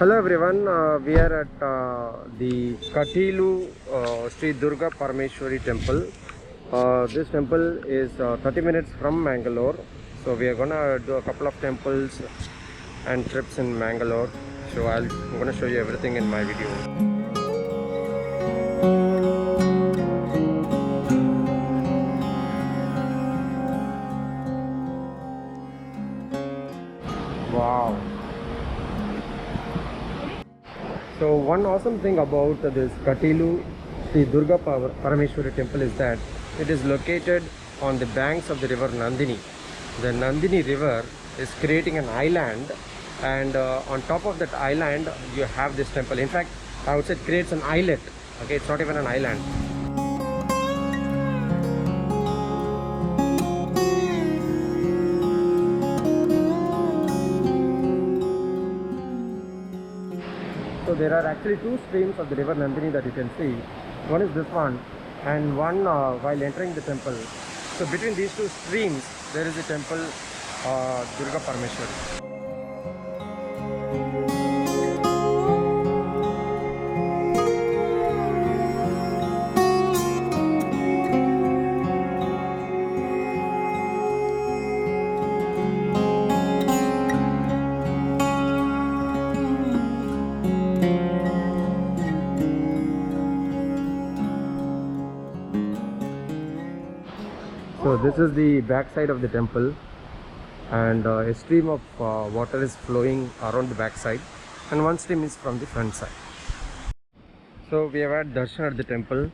Hello everyone, we are at the Katilu Sri Durga Parameshwari temple. This temple is 30 minutes from Mangalore. So we are gonna do a couple of temples and trips in Mangalore. So I'm gonna show you everything in my video. Wow. So one awesome thing about this Katilu Sri Durga Parameshwari temple is that it is located on the banks of the river Nandini. The Nandini river is creating an island, and on top of that island you have this temple. In fact, I would say it creates an islet. Okay, it's not even an island. So there are actually two streams of the river Nandini that you can see. One is this one, and one while entering the temple. So between these two streams, there is a temple, Durga Parameshwari. So this is the back side of the temple, and a stream of water is flowing around the back side, and one stream is from the front side. So we have had darshan at the temple.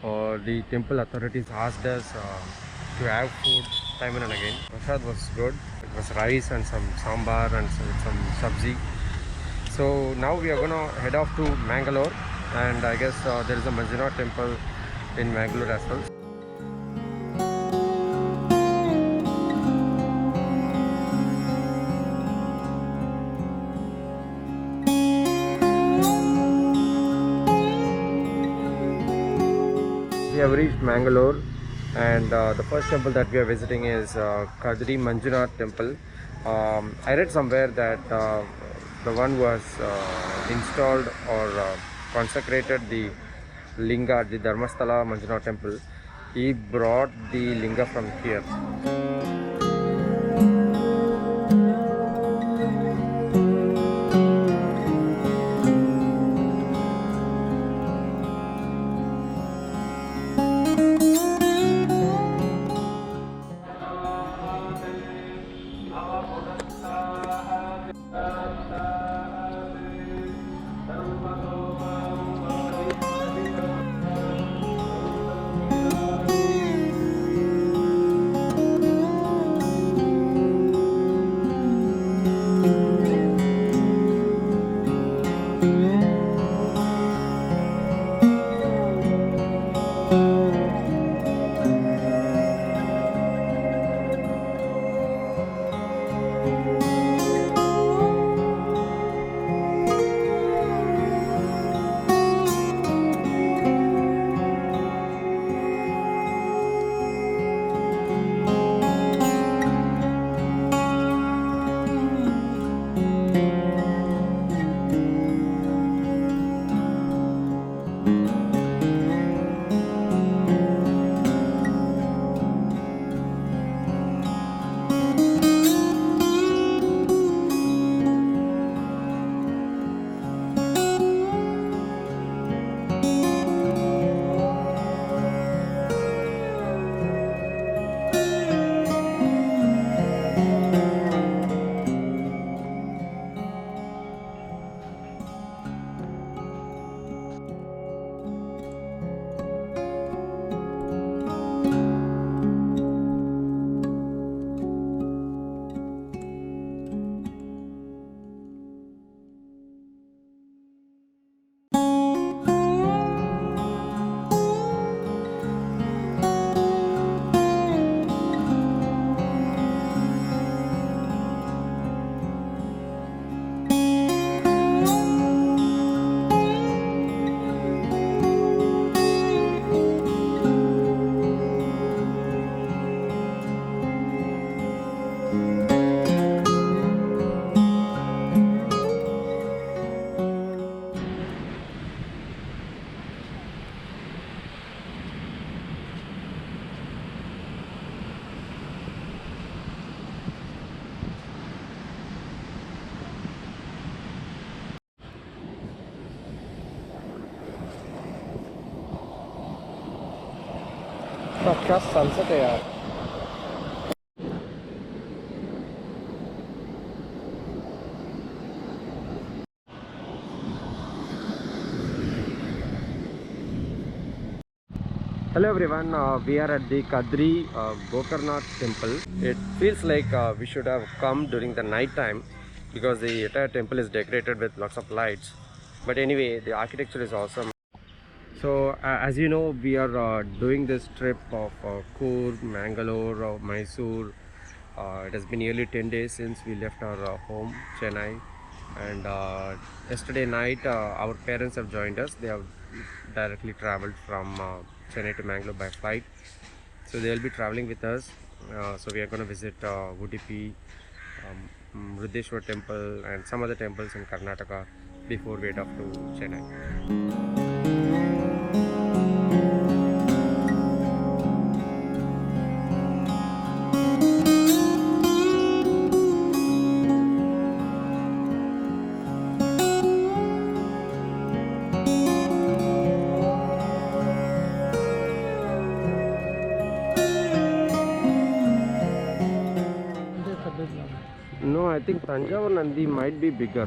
The temple authorities asked us to have food time and again. Prasad was good. It was rice and some sambar and some sabzi. So now we are going to head off to Mangalore, and I guess there is a Manjunath temple in Mangalore as well. We have reached Mangalore, and the first temple that we are visiting is Kadri Manjunath temple. I read somewhere that the one who has installed or consecrated the linga at the Dharmasthala Manjunath temple, he brought the linga from here. क्या sunset है यार. Hello everyone, we are at the Kadri Gokarnath temple. It feels like we should have come during the night time because the entire temple is decorated with lots of lights. But anyway, the architecture is awesome. So as you know, we are doing this trip of Coorg, Mangalore, Mysore. It has been nearly 10 days since we left our home, Chennai. And yesterday night, our parents have joined us. They have directly traveled from Chennai to Mangalore by flight. So they will be traveling with us. So we are going to visit Udupi, Ruddeshwar temple and some other temples in Karnataka before we head off to Chennai. No, I think Tanjavur Nandi might be bigger.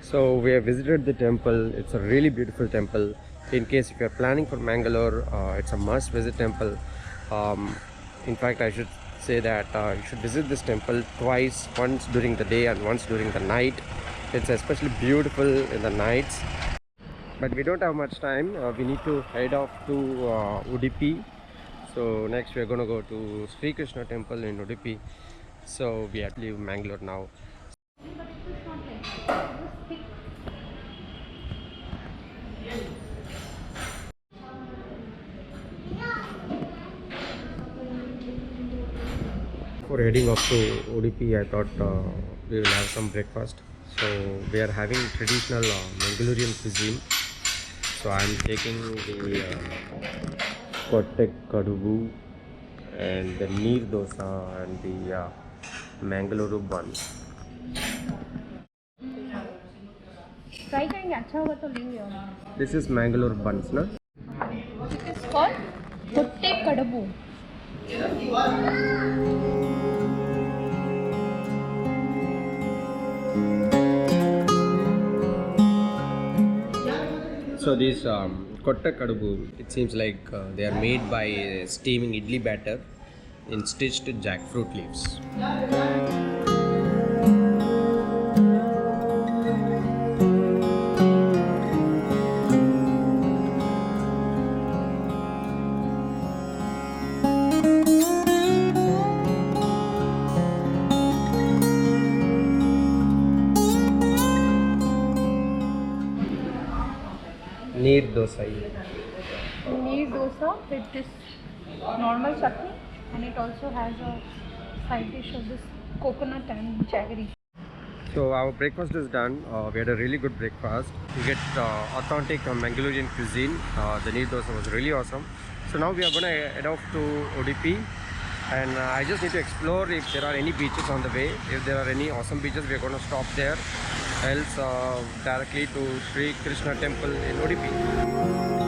So we have visited the temple. It's a really beautiful temple. In case if you are planning for Mangalore, it's a must visit temple. In fact, I should say that you should visit this temple twice, once during the day and once during the night. It's especially beautiful in the nights. But we don't have much time. We need to head off to Udupi. So next we are going to go to Sri Krishna temple in Udupi. So we have to leave Mangalore now. For heading off to Udupi, I thought we will have some breakfast. So we are having traditional Mangalorean cuisine. So I am taking the Kottek Kadubu and the Neer Dosa and the Mangalore bun. Try करेंगे अच्छा होगा तो लेंगे और This is Mangalore buns, na? It is called Kotte Kadabu. So these Kotta Kadubu, it seems like they are made by steaming idli batter in stitched jackfruit leaves. Neer dosa. Neer dosa with this normal chutney, and it also has a side dish of this coconut and jaggery. So our breakfast is done. We had a really good breakfast. We get authentic Mangalorean cuisine. The neer dosa was really awesome. So now we are going to head off to Udupi, and I just need to explore if there are any beaches on the way. If there are any awesome beaches, we are going to stop there. Else directly to Sri Krishna temple in Udupi.